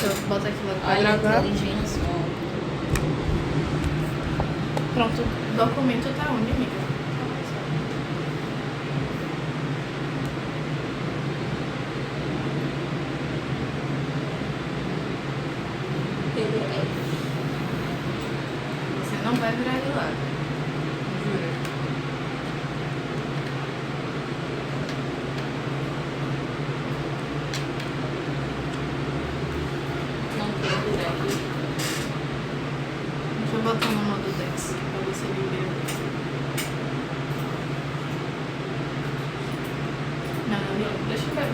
Deixa eu botar aqui logo pra Olha, gravar. inteligência. Pronto, o documento tá onde, amiga? PDF. Você não vai virar ele lá. Jura? Não quero virar aqui. Deixa eu botar no modo Dex pra ver se ele vira. Não, não virou. Deixa eu ver.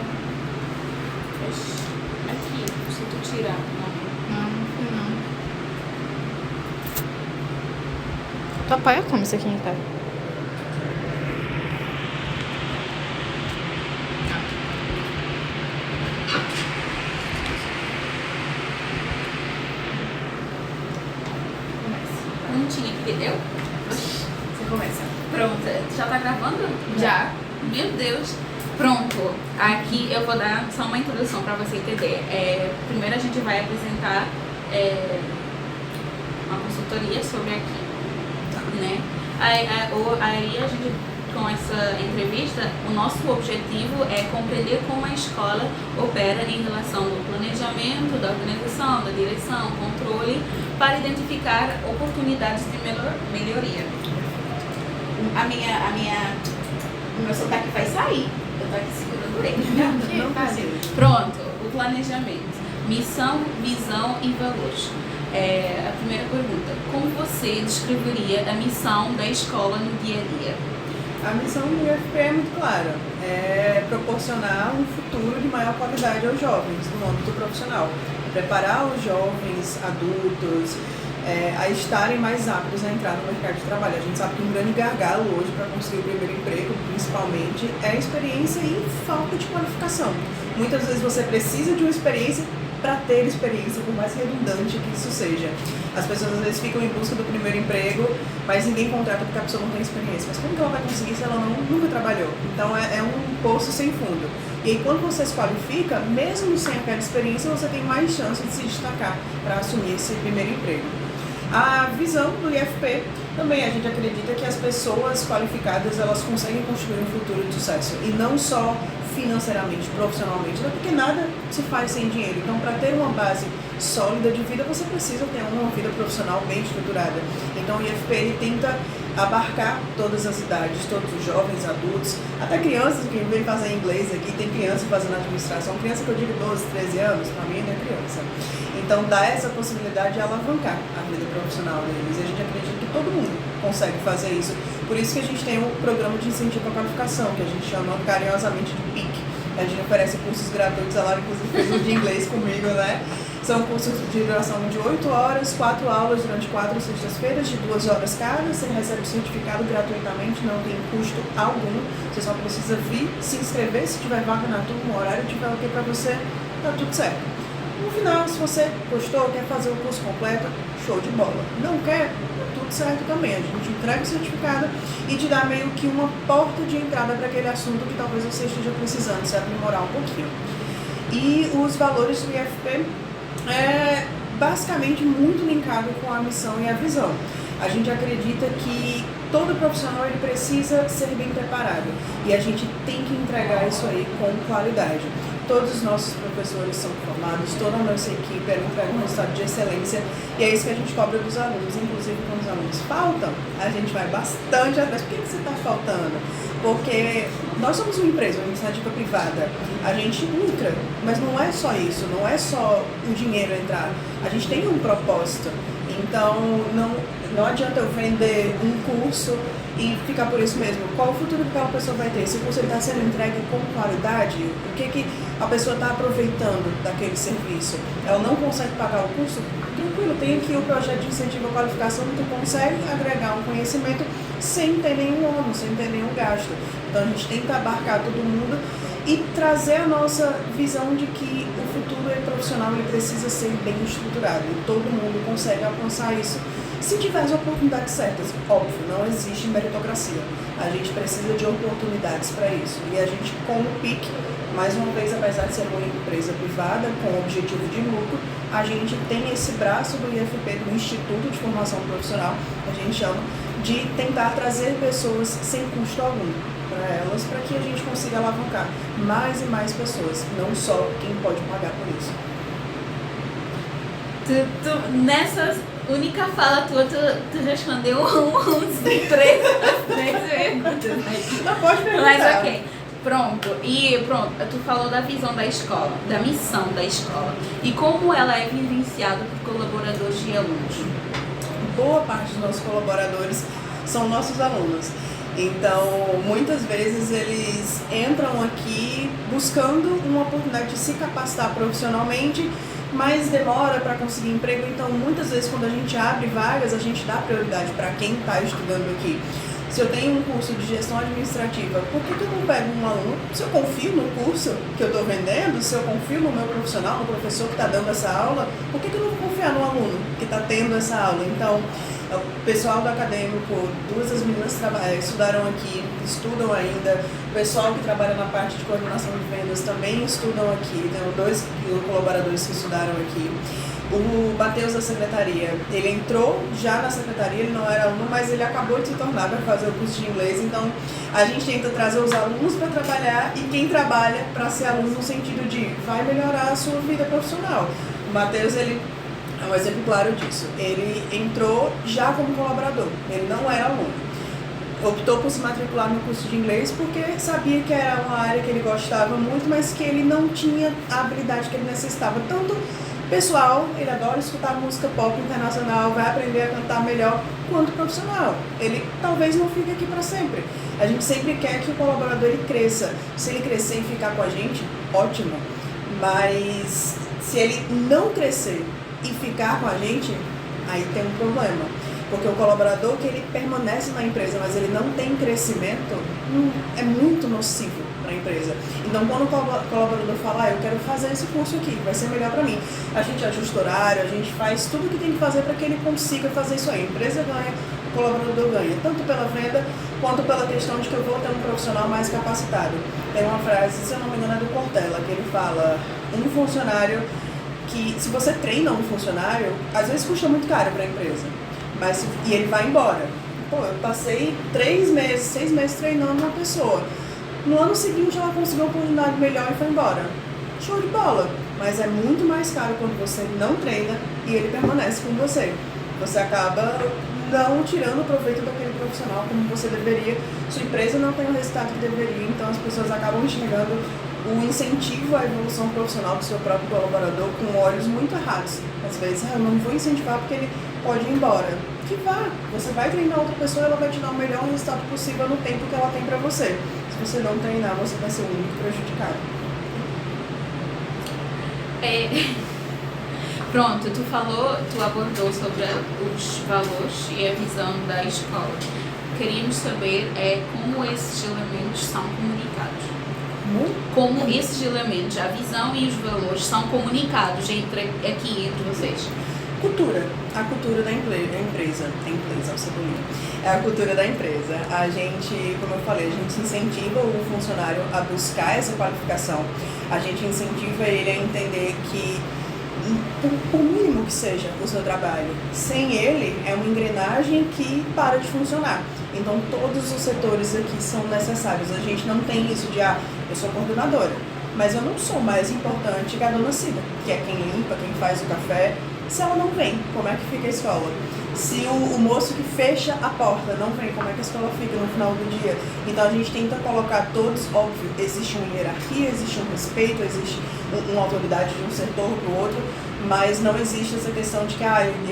Aqui, se tu tirar. Não, não fui não. Tu apoia como isso aqui em pé? Não tinha, entendeu? Você começa. Pronto, já tá gravando? Já. Meu Deus. Pronto, aqui eu vou dar só uma introdução para você entender. Primeiro a gente vai apresentar uma consultoria sobre aqui, né? Aí a gente, com essa entrevista, o nosso objetivo é compreender como a escola opera em relação ao planejamento, da organização, da direção, controle, para identificar oportunidades de melhoria. O meu sotaque vai sair. Eu tô aqui segurando ele. Não fazia. Pronto, o planejamento. Missão, visão e valores. A primeira pergunta: como você descreveria a missão da escola no dia a dia? A missão do IFP é muito clara, é proporcionar um futuro de maior qualidade aos jovens no âmbito profissional, preparar os jovens adultos a estarem mais aptos a entrar no mercado de trabalho. A gente sabe que um grande gargalo hoje para conseguir o primeiro emprego, principalmente, é a experiência e falta de qualificação. Muitas vezes você precisa de uma experiência para ter experiência, por mais redundante que isso seja. As pessoas às vezes ficam em busca do primeiro emprego, mas ninguém contrata porque a pessoa não tem experiência. Mas como que ela vai conseguir se ela nunca trabalhou? Então é um poço sem fundo. E aí quando você se qualifica, mesmo sem aquela experiência, você tem mais chance de se destacar para assumir esse primeiro emprego. A visão do IFP também, a gente acredita que as pessoas qualificadas, elas conseguem construir um futuro de sucesso. E não só financeiramente, profissionalmente, né? Porque nada se faz sem dinheiro. Então, para ter uma base sólida de vida, você precisa ter uma vida profissional bem estruturada. Então, o IFP ele tenta abarcar todas as idades, todos os jovens, adultos, até crianças que vêm fazer inglês aqui, tem criança fazendo administração, criança que eu digo 12, 13 anos, para mim ainda é criança. Então, dá essa possibilidade de alavancar a vida profissional deles. E a gente acredita que todo mundo consegue fazer isso. Por isso que a gente tem um programa de incentivo à qualificação, que a gente chama carinhosamente de PIC. A gente oferece cursos gratuitos, a Lara inclusive fez um de inglês comigo, né? São cursos de duração de 8 horas, 4 aulas durante 4 sextas-feiras, de 2 horas cada. Você recebe o certificado gratuitamente, não tem custo algum. Você só precisa vir, se inscrever, se tiver vaga na turma, o horário tiver ok para você, tá tudo certo. No final, se você gostou, quer fazer o curso completo, show de bola. Não quer? Tudo certo também. A gente entrega o certificado e te dá meio que uma porta de entrada para aquele assunto que talvez você esteja precisando se aprimorar um pouquinho. E os valores do IFP é basicamente muito linkado com a missão e a visão. A gente acredita que todo profissional ele precisa ser bem preparado e a gente tem que entregar isso aí com qualidade. Todos os nossos professores são formados, toda a nossa equipe entrega um resultado de excelência e é isso que a gente cobra dos alunos. Inclusive, quando os alunos faltam, a gente vai bastante atrás. Por que você está faltando? Porque nós somos uma empresa, uma iniciativa privada. A gente lucra, mas não é só isso, não é só o dinheiro entrar. A gente tem um propósito. Então, não adianta eu vender um curso e ficar por isso mesmo. Qual o futuro que aquela pessoa vai ter? Se o curso está sendo entregue com qualidade, o que a pessoa está aproveitando daquele serviço? Ela não consegue pagar o curso? Tranquilo, tem aqui o projeto de incentivo à qualificação que tu consegue agregar um conhecimento sem ter nenhum ônus, sem ter nenhum gasto. Então a gente tenta abarcar todo mundo e trazer a nossa visão de que o futuro profissional ele precisa ser bem estruturado e todo mundo consegue alcançar isso se tiver as oportunidades certas. Óbvio, não existe meritocracia. A gente precisa de oportunidades para isso. E a gente, com o PIC, Mais uma vez, apesar de ser uma empresa privada com objetivo de lucro, a gente tem esse braço do IFP, do Instituto de Formação Profissional, a gente chama, de tentar trazer pessoas sem custo algum para elas, para que a gente consiga alavancar mais e mais pessoas, não só quem pode pagar por isso. Nessa única fala tua, tu respondeu uns três perguntas. Não pode perguntar. Mas ok, pronto. E pronto, tu falou da visão da escola, da missão da escola. E como ela é vivenciada por colaboradores e alunos? Boa parte dos nossos colaboradores são nossos alunos. Então, muitas vezes eles entram aqui buscando uma oportunidade de se capacitar profissionalmente, mas demora para conseguir emprego. Então, muitas vezes, quando a gente abre vagas, a gente dá prioridade para quem está estudando aqui. Se eu tenho um curso de gestão administrativa, por que eu não pego um aluno? Se eu confio no curso que eu estou vendendo, se eu confio no meu profissional, no professor que está dando essa aula, por que eu não vou confiar no aluno que está tendo essa aula? Então, o pessoal do acadêmico, duas das meninas estudaram aqui, estudam ainda. O pessoal que trabalha na parte de coordenação de vendas também estudam aqui. Tenho dois colaboradores que estudaram aqui. O Matheus da secretaria, ele entrou já na secretaria, ele não era aluno, mas ele acabou de se tornar para fazer o curso de inglês. Então, a gente tenta trazer os alunos para trabalhar e quem trabalha para ser aluno no sentido de vai melhorar a sua vida profissional. O Matheus, ele é um exemplo claro disso. Ele entrou já como colaborador, ele não era aluno. Optou por se matricular no curso de inglês porque sabia que era uma área que ele gostava muito, mas que ele não tinha a habilidade que ele necessitava. Tanto pessoal, ele adora escutar música pop internacional, vai aprender a cantar melhor, quanto profissional. Ele talvez não fique aqui para sempre. A gente sempre quer que o colaborador ele cresça. Se ele crescer e ficar com a gente, ótimo. Mas se ele não crescer e ficar com a gente, aí tem um problema. Porque o colaborador que ele permanece na empresa, mas ele não tem crescimento, é muito nocivo para a empresa. Então, quando o colaborador fala, eu quero fazer esse curso aqui, vai ser melhor para mim, a gente ajusta horário, a gente faz tudo o que tem que fazer para que ele consiga fazer isso aí. A empresa ganha, o colaborador ganha, tanto pela venda quanto pela questão de que eu vou ter um profissional mais capacitado. Tem uma frase, se eu não me engano, é do Cortella, que ele fala, um funcionário que, se você treina um funcionário, às vezes custa muito caro para a empresa. E ele vai embora. Pô, eu passei 6 meses treinando uma pessoa. No ano seguinte ela conseguiu uma oportunidade melhor e foi embora. Show de bola. Mas é muito mais caro quando você não treina e ele permanece com você. Você acaba não tirando proveito daquele profissional como você deveria. Sua empresa não tem o resultado que deveria, então as pessoas acabam enxergando o incentivo à evolução profissional do seu próprio colaborador com olhos muito errados. Às vezes, eu não vou incentivar porque ele pode ir embora. Que vá, você vai treinar outra pessoa, ela vai te dar o melhor resultado possível no tempo que ela tem para você. Se você não treinar, você vai ser o único prejudicado. Pronto, tu abordou sobre os valores e a visão da escola. Queríamos saber como esses elementos são comunicados. Como esses elementos, a visão e os valores, são comunicados aqui entre vocês. A cultura da empresa, é a cultura da empresa. A gente, como eu falei, a gente incentiva o funcionário a buscar essa qualificação, a gente incentiva ele a entender que, por mínimo que seja o seu trabalho, sem ele é uma engrenagem que para de funcionar. Então todos os setores aqui são necessários. A gente não tem isso de, eu sou coordenadora, mas eu não sou mais importante que a dona Cida, que é quem limpa, quem faz o café. Se ela não vem, como é que fica a escola? Se o moço que fecha a porta não vem, como é que a escola fica no final do dia? Então a gente tenta colocar todos, óbvio, existe uma hierarquia, existe um respeito, existe uma autoridade de um setor para o outro, mas não existe essa questão de que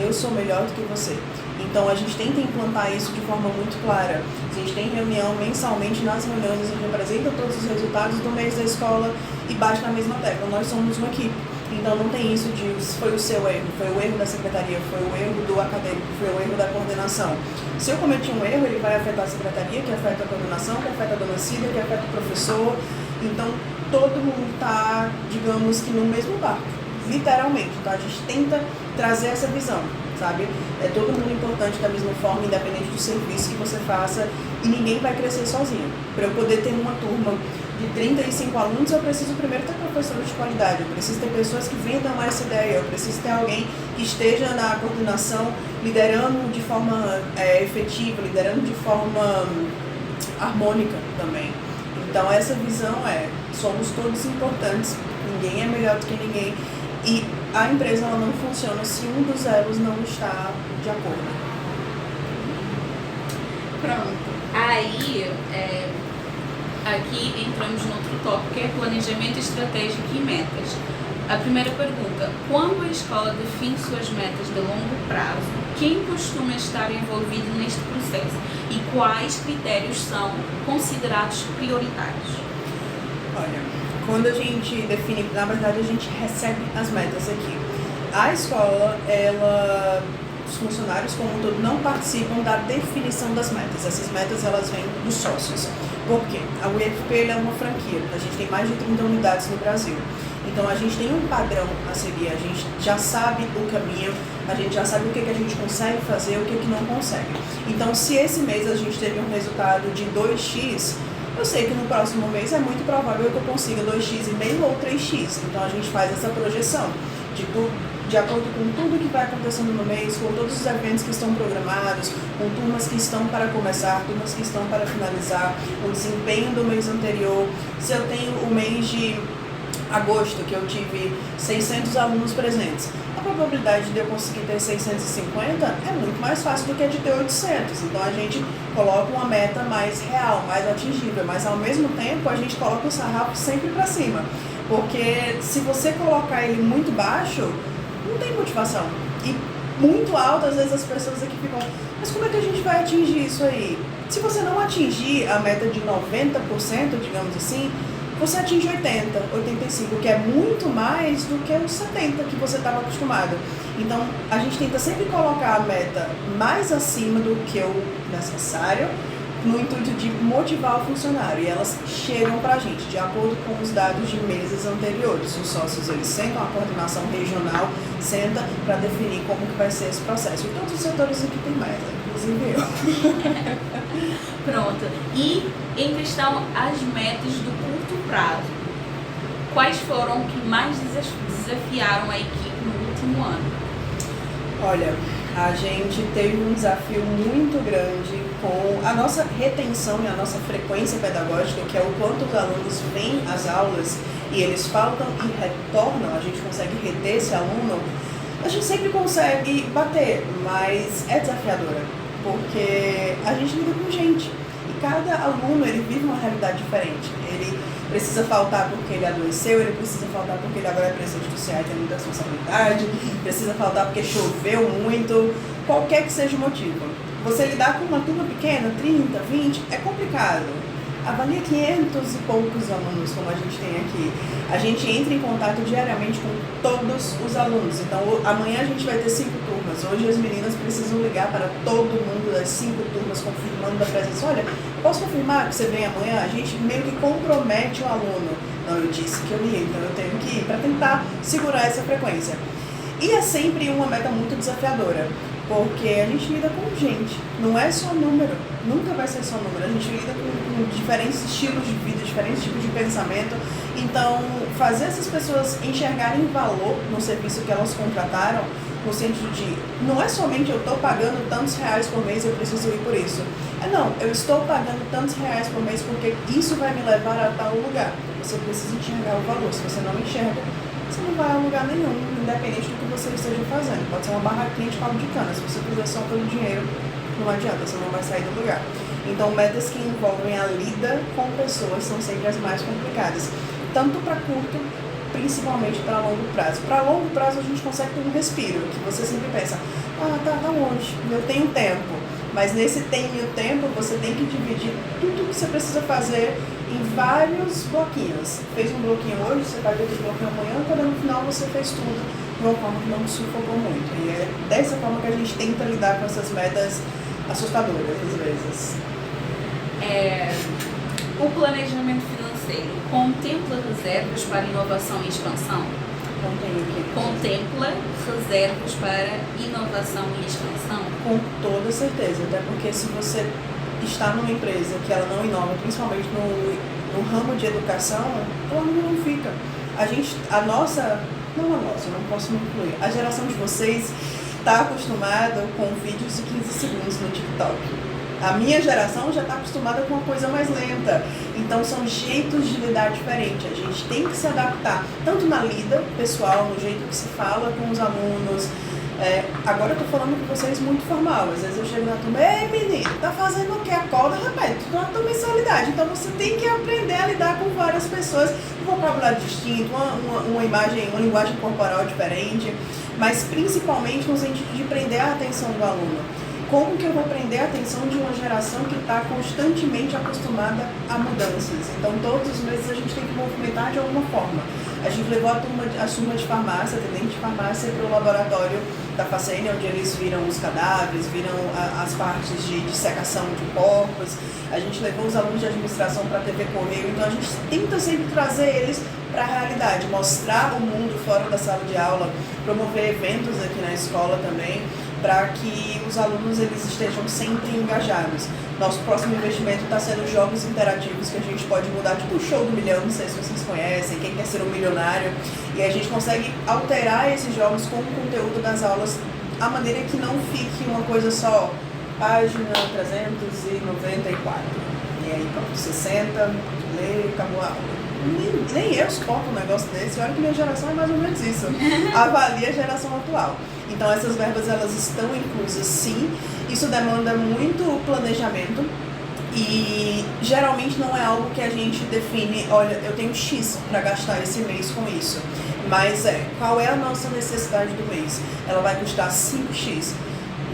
eu sou melhor do que você. Então a gente tenta implantar isso de forma muito clara. A gente tem reunião mensalmente, nas reuniões a gente apresenta todos os resultados do mês da escola e bate na mesma tecla. Nós somos uma equipe. Então não tem isso de foi o seu erro, foi o erro da secretaria, foi o erro do acadêmico, foi o erro da coordenação. Se eu cometi um erro, ele vai afetar a secretaria, que afeta a coordenação, que afeta a dona Cida, que afeta o professor. Então todo mundo está, digamos que no mesmo barco, literalmente. Então a gente tenta trazer essa visão, sabe? É todo mundo importante da mesma forma, independente do serviço que você faça, e ninguém vai crescer sozinho. Para eu poder ter uma turma de 35 alunos, eu preciso primeiro ter professores de qualidade, eu preciso ter pessoas que vendam essa ideia, eu preciso ter alguém que esteja na coordenação, liderando de forma efetiva, liderando de forma harmônica também. Então essa visão somos todos importantes, ninguém é melhor do que ninguém, e a empresa ela não funciona se um dos elos não está de acordo. Pronto. Aí, aqui entramos no outro tópico, que é planejamento estratégico e metas. A primeira pergunta: quando a escola define suas metas de longo prazo, quem costuma estar envolvido neste processo e quais critérios são considerados prioritários? Olha, quando a gente define, na verdade a gente recebe as metas aqui. A escola, os funcionários como um todo não participam da definição das metas. Essas metas elas vêm dos sócios. Por quê? A UFP é uma franquia, a gente tem mais de 30 unidades no Brasil. Então a gente tem um padrão a seguir, a gente já sabe o caminho, a gente já sabe o que a gente consegue fazer, o que não consegue. Então se esse mês a gente teve um resultado de 2x, eu sei que no próximo mês é muito provável que eu consiga 2x,5 ou 3x. Então a gente faz essa projeção de acordo com tudo que vai acontecendo no mês, com todos os eventos que estão programados, com turmas que estão para começar, turmas que estão para finalizar, o desempenho do mês anterior. Se eu tenho o mês de agosto, que eu tive 600 alunos presentes, a probabilidade de eu conseguir ter 650 é muito mais fácil do que a de ter 800. Então a gente coloca uma meta mais real, mais atingível, mas ao mesmo tempo a gente coloca o sarrafo sempre para cima. Porque se você colocar ele muito baixo, não tem motivação. E muito alto, às vezes as pessoas aqui ficam, mas como é que a gente vai atingir isso aí? Se você não atingir a meta de 90%, digamos assim, você atinge 80, 85, que é muito mais do que os 70 que você estava acostumado. Então, a gente tenta sempre colocar a meta mais acima do que o necessário, no intuito de motivar o funcionário. E elas chegam para a gente de acordo com os dados de meses anteriores. Os sócios, eles sentam, a coordenação regional senta para definir como que vai ser esse processo. E todos os setores aqui tem meta, inclusive eu. Pronto. E em questão as metas do curto prazo, quais foram que mais desafiaram a equipe no último ano? Olha, a gente teve um desafio muito grande com a nossa retenção e a nossa frequência pedagógica, que é o quanto os alunos vêm às aulas e eles faltam e retornam, a gente consegue reter esse aluno, a gente sempre consegue bater, mas é desafiadora, porque a gente lida com gente e cada aluno ele vive uma realidade diferente. Ele precisa faltar porque ele adoeceu, ele precisa faltar porque ele agora é presidente do CEA e tem muita responsabilidade, precisa faltar porque choveu muito, qualquer que seja o motivo. Você lidar com uma turma pequena, 30, 20, é complicado. Avalia 500 e poucos alunos, como a gente tem aqui. A gente entra em contato diariamente com todos os alunos. Então, amanhã a gente vai ter 5 turmas. Hoje as meninas precisam ligar para todo mundo das 5 turmas, confirmando a presença. Olha, posso confirmar que você vem amanhã? A gente meio que compromete o aluno. Não, eu disse que eu ia, então eu tenho que ir para tentar segurar essa frequência. E é sempre uma meta muito desafiadora, porque a gente lida com gente, não é só número, nunca vai ser só número, a gente lida com diferentes estilos de vida, diferentes tipos de pensamento. Então, fazer essas pessoas enxergarem valor no serviço que elas contrataram, no sentido de, não é somente eu estou pagando tantos reais por mês, eu preciso ir por isso. Não, eu estou pagando tantos reais por mês porque isso vai me levar a tal lugar. Você precisa enxergar o valor, se você não enxerga, você não vai a lugar nenhum, independente do que você esteja fazendo. Pode ser uma barraquinha de caldo de cana, se você fizer só pelo dinheiro, não adianta, você não vai sair do lugar. Então, metas que envolvem a lida com pessoas são sempre as mais complicadas, tanto para curto, principalmente para longo prazo. Para longo prazo, a gente consegue ter um respiro, que você sempre pensa, tá longe, eu tenho tempo. Mas nesse tempo, você tem que dividir tudo que você precisa fazer em vários bloquinhos. Fez um bloquinho hoje, você faz outro bloquinho amanhã, quando no final você fez tudo de uma forma que não sufocou muito. E é dessa forma que a gente tenta lidar com essas metas assustadoras, às vezes. O planejamento financeiro contempla reservas para inovação e expansão? Contempla reservas para inovação e expansão? Com toda certeza, até porque se você está numa empresa que ela não inova, principalmente no ramo de educação, o aluno não fica. Não posso me incluir. A geração de vocês está acostumada com vídeos de 15 segundos no TikTok. A minha geração já está acostumada com uma coisa mais lenta. Então são jeitos de lidar diferente. A gente tem que se adaptar, tanto na lida pessoal, no jeito que se fala com os alunos. Agora eu tô falando com vocês muito formal. Às vezes eu chego na turma, ei menino, tá fazendo o quê? Acorda, rapaz, tu tá na tua mensalidade. Então você tem que aprender a lidar com várias pessoas, um vocabulário distinto, uma linguagem corporal diferente, mas principalmente no sentido de prender a atenção do aluno. Como que eu vou prender a atenção de uma geração que está constantemente acostumada a mudanças? Então, todos os meses a gente tem que movimentar de alguma forma. A gente levou a turma de farmácia, atendente de farmácia, para o laboratório da Facene, onde eles viram os cadáveres, viram as partes de dissecação de corpos. A gente levou os alunos de administração para a TV Correio. Então, a gente tenta sempre trazer eles para a realidade, mostrar o mundo fora da sala de aula, promover eventos aqui na escola também, para que os alunos eles estejam sempre engajados. Nosso próximo investimento está sendo jogos interativos que a gente pode mudar, tipo o Show do Milhão, não sei se vocês conhecem, Quem Quer Ser um Milionário, e a gente consegue alterar esses jogos com o conteúdo das aulas, a maneira que não fique uma coisa só, página 394. E aí, pronto, você senta, lê, acabou a aula. Nem eu suporto um negócio desse. Olha que minha geração é mais ou menos isso. Avalia a geração atual. Então essas verbas elas estão inclusas sim. Isso demanda muito planejamento e geralmente não é algo que a gente define, olha, eu tenho X para gastar esse mês com isso. Mas qual é a nossa necessidade do mês? Ela vai custar 5X.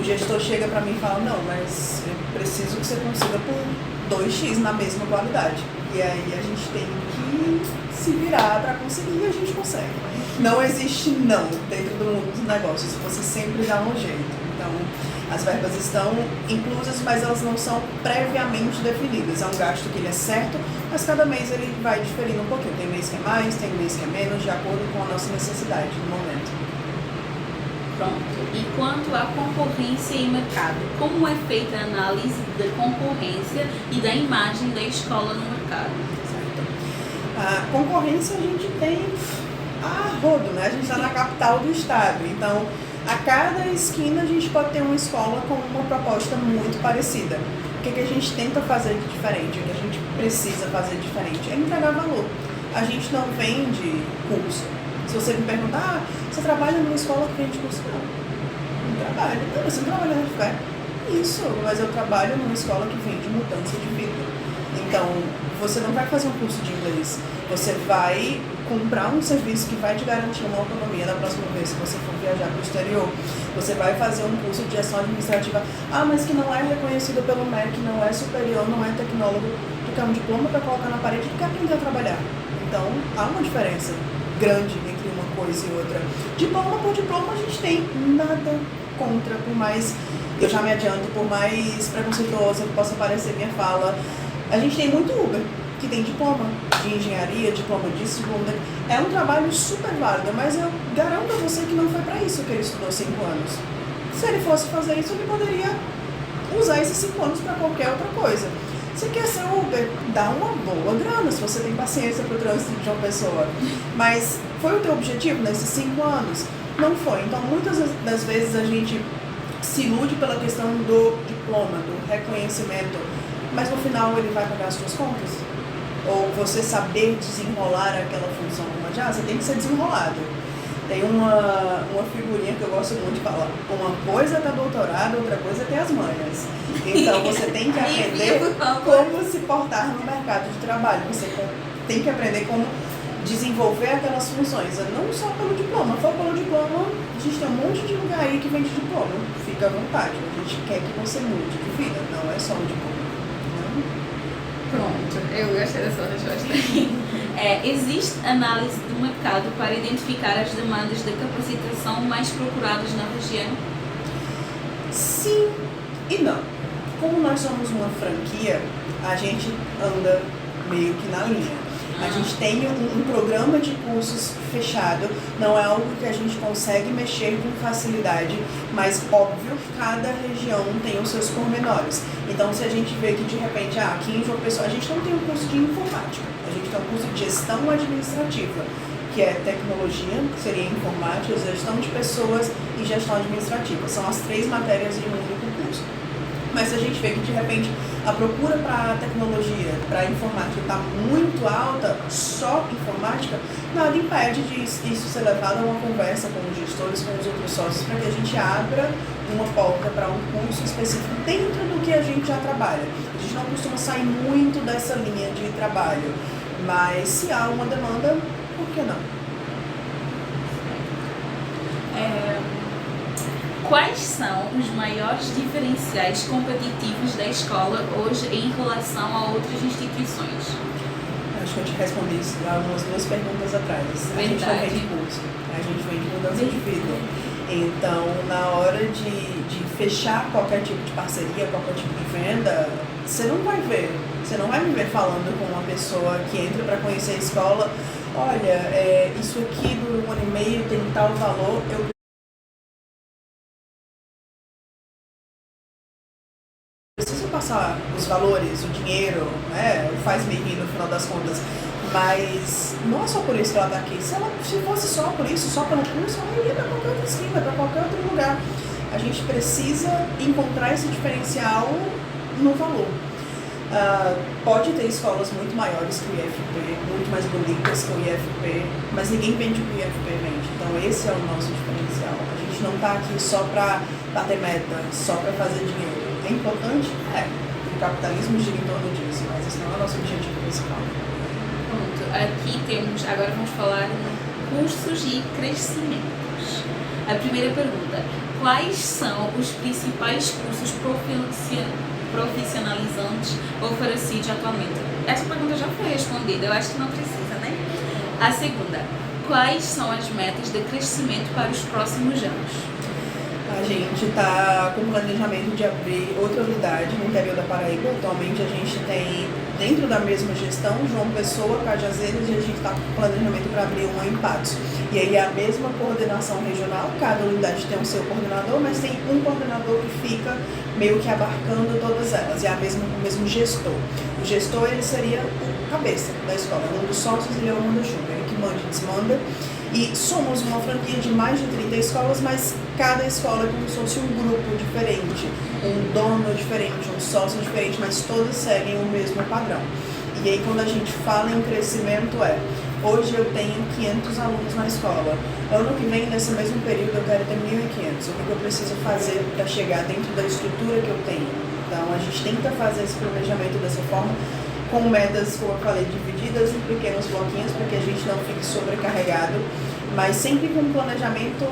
O gestor chega para mim e fala, não, mas eu preciso que você consiga por 2X na mesma qualidade. E aí a gente tem que se virar para conseguir e a gente consegue. Não existe não dentro do mundo dos negócios, você sempre dá um jeito. Então, as verbas estão inclusas, mas elas não são previamente definidas. É um gasto que ele é certo, mas cada mês ele vai diferindo um pouquinho. Tem mês que é mais, tem mês que é menos, de acordo com a nossa necessidade no momento. Pronto. E quanto à concorrência e mercado, como é feita a análise da concorrência e da imagem da escola no mercado? Certo. A concorrência a gente tem a rodo, né? A gente está na capital do estado, então a cada esquina a gente pode ter uma escola com uma proposta muito parecida. O que a gente tenta fazer de diferente, o que a gente precisa fazer de diferente é entregar valor. A gente não vende curso. Se você me perguntar, você trabalha numa escola que vende curso? Não trabalho. Não, você não trabalha na fé. Isso, mas eu trabalho numa escola que vende mudança de vida. Então, você não vai fazer um curso de inglês, você vai comprar um serviço que vai te garantir uma autonomia da próxima vez que você for viajar para o exterior. Você vai fazer um curso de gestão administrativa, mas que não é reconhecido pelo MEC, não é superior, não é tecnólogo. Tu quer um diploma para colocar na parede, tu quer aprender a trabalhar. Então, há uma diferença grande entre uma coisa e outra. Diploma por diploma a gente tem nada contra, por mais, eu já me adianto, por mais preconceituosa que possa parecer minha fala, a gente tem muito Uber que tem diploma de engenharia, diploma disso, diploma daquilo. É um trabalho super válido, mas eu garanto a você que não foi para isso que ele estudou 5 anos. Se ele fosse fazer isso, ele poderia usar esses 5 anos para qualquer outra coisa. Você quer ser Uber? Dá uma boa grana, se você tem paciência para o trânsito de uma pessoa. Mas foi o teu objetivo nesses 5 anos? Não foi. Então, muitas das vezes a gente se ilude pela questão do diploma, do reconhecimento, mas no final ele vai pagar as suas contas? Ou você saber desenrolar aquela função como já, você tem que ser desenrolado. Tem uma figurinha que eu gosto muito de falar. Uma coisa é ter doutorado, outra coisa é ter as manhas. Então você tem que aprender como se portar no mercado de trabalho. Você tem que aprender como desenvolver aquelas funções. Não só pelo diploma. For pelo diploma, a gente tem um monte de lugar aí que vende diploma. Fica à vontade. A gente quer que você mude de vida. Não é só o diploma. Pronto, eu gostei da sua resposta. Existe análise do mercado para identificar as demandas de capacitação mais procuradas na região? Sim e não. Como nós somos uma franquia, a gente anda meio que na linha. A gente tem um programa de cursos fechado, não é algo que a gente consegue mexer com facilidade, mas óbvio, cada região tem os seus pormenores. Então, se a gente vê que de repente, aqui em João Pessoa, a gente não tem um curso de informática, a gente tem um curso de gestão administrativa, que é tecnologia, que seria informática, gestão de pessoas e gestão administrativa. São as 3 matérias em um único curso. Mas se a gente vê que de repente a procura para tecnologia, para informática está muito alta, só informática, nada impede de isso ser levado a uma conversa com os gestores, com os outros sócios, para que a gente abra uma porta para um curso específico dentro do que a gente já trabalha. A gente não costuma sair muito dessa linha de trabalho, mas se há uma demanda, por que não? Quais são os maiores diferenciais competitivos da escola hoje em relação a outras instituições? Acho que eu te respondi isso há umas 2 perguntas atrás. A gente não vende curso, a gente vende mudança de vida. Então, na hora de fechar qualquer tipo de parceria, qualquer tipo de venda, você não vai me ver falando com uma pessoa que entra para conhecer a escola, olha, isso aqui do 1 ano e meio tem tal valor, eu preciso passar os valores, o dinheiro, né, faz-me rir no final das contas, mas não é só por isso que ela está aqui. Se fosse só por isso, só pelo curso, ela iria para qualquer outra esquina, para qualquer outro lugar. A gente precisa encontrar esse diferencial no valor. Pode ter escolas muito maiores que o IFP, muito mais bonitas que o IFP, mas ninguém vende o que o IFP vende. Então esse é o nosso diferencial. A gente não está aqui só para bater meta, só para fazer dinheiro. É importante? O capitalismo gira em torno disso, mas esse não é o nosso objetivo principal. Pronto, aqui temos, agora vamos falar em cursos e crescimentos. A primeira pergunta, quais são os principais cursos profissionalizantes oferecidos atualmente? Essa pergunta já foi respondida, eu acho que não precisa, né? A segunda, quais são as metas de crescimento para os próximos anos? A gente está com o planejamento de abrir outra unidade no interior da Paraíba. Atualmente a gente tem, dentro da mesma gestão, João Pessoa, Cajazeiras, e a gente está com o planejamento para abrir uma em Patos. E aí é a mesma coordenação regional, cada unidade tem o seu coordenador, mas tem um coordenador que fica meio que abarcando todas elas, e é o mesmo gestor. O gestor, ele seria o cabeça da escola, um dos sócios, ele é o manda-chuva, ele que manda e desmanda. E somos uma franquia de mais de 30 escolas, mas cada escola é como se fosse um grupo diferente, um dono diferente, um sócio diferente, mas todos seguem o mesmo padrão. E aí quando a gente fala em crescimento hoje eu tenho 500 alunos na escola, ano que vem, nesse mesmo período, eu quero ter 1.500. O que eu preciso fazer para chegar dentro da estrutura que eu tenho? Então a gente tenta fazer esse planejamento dessa forma, com metas, como eu falei, divididas em pequenos bloquinhos para que a gente não fique sobrecarregado, mas sempre com um planejamento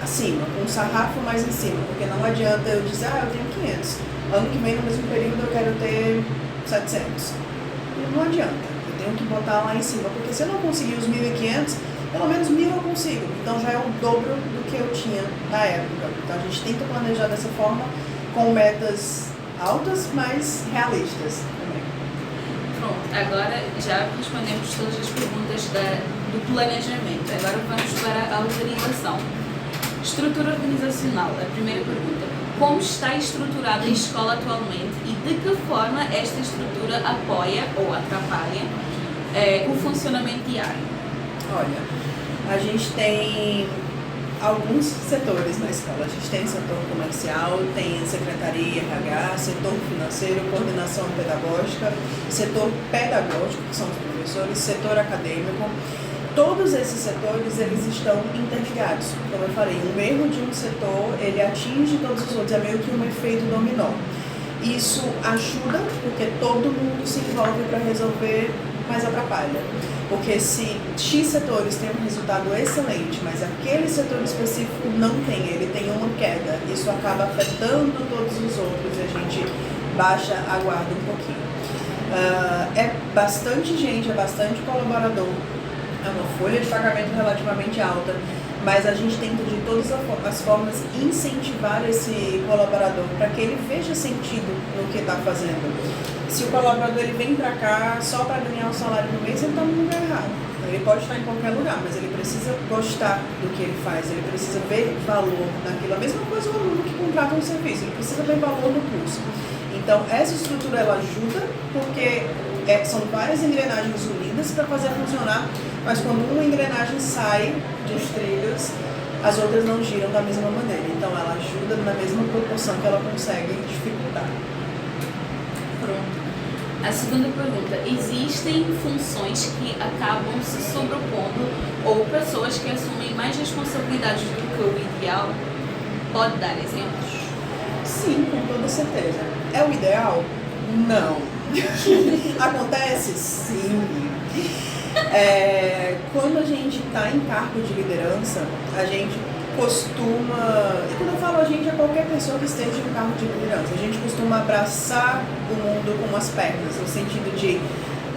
acima, com um sarrafo mais em cima, porque não adianta eu dizer, eu tenho 500, ano que vem no mesmo período eu quero ter 700. Não adianta, eu tenho que botar lá em cima, porque se eu não conseguir os 1.500, pelo menos 1.000 eu consigo, então já é o dobro do que eu tinha na época. Então a gente tenta planejar dessa forma, com metas altas, mas realistas também. Pronto, agora já respondemos todas as perguntas do planejamento. Agora vamos para a organização. Estrutura organizacional, a primeira pergunta. Como está estruturada a escola atualmente e de que forma esta estrutura apoia ou atrapalha o funcionamento diário? Olha, a gente tem alguns setores na escola. A gente tem setor comercial, tem secretaria, RH, setor financeiro, coordenação pedagógica, setor pedagógico, que são os professores, setor acadêmico. Todos esses setores, eles estão interligados. Como eu falei, um erro de um setor, ele atinge todos os outros, é meio que um efeito dominó. Isso ajuda, porque todo mundo se envolve para resolver, mas atrapalha. Porque se X setores têm um resultado excelente, mas aquele setor específico não tem, ele tem uma queda, isso acaba afetando todos os outros e a gente baixa a guarda um pouquinho. É bastante gente, é bastante colaborador, é uma folha de pagamento relativamente alta, mas a gente tenta de todas as formas incentivar esse colaborador para que ele veja sentido no que está fazendo. Se o colaborador ele vem para cá só para ganhar o salário do mês, ele está no lugar errado. Ele pode estar em qualquer lugar, mas ele precisa gostar do que ele faz, ele precisa ver valor naquilo. A mesma coisa o aluno que contrata um serviço, ele precisa ver valor no curso. Então, essa estrutura ela ajuda, porque são várias engrenagens unidas para fazer funcionar, mas quando uma engrenagem sai dos trilhos, as outras não giram da mesma maneira. Então, ela ajuda na mesma proporção que ela consegue dificultar. Pronto. A segunda pergunta: existem funções que acabam se sobrepondo ou pessoas que assumem mais responsabilidades do que o ideal? Pode dar exemplos? Sim, com toda certeza. É o ideal? Não. Acontece? Sim. Quando a gente está em cargo de liderança, a gente costuma, e quando eu falo a gente, é qualquer pessoa que esteja em cargo de liderança, a gente costuma abraçar o mundo com as pernas, no sentido de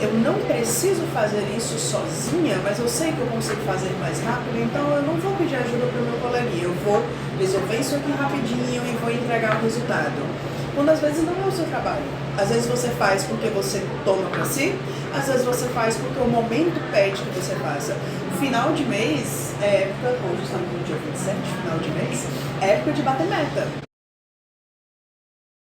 eu não preciso fazer isso sozinha, mas eu sei que eu consigo fazer mais rápido, então eu não vou pedir ajuda para o meu coleguinha, eu vou resolver isso aqui rapidinho e vou entregar o resultado. Quando às vezes não é o seu trabalho. Às vezes você faz porque você toma para si, às vezes você faz porque o momento pede que você faça. Final de mês é época, hoje estamos no dia 27, final de mês, é época de bater meta.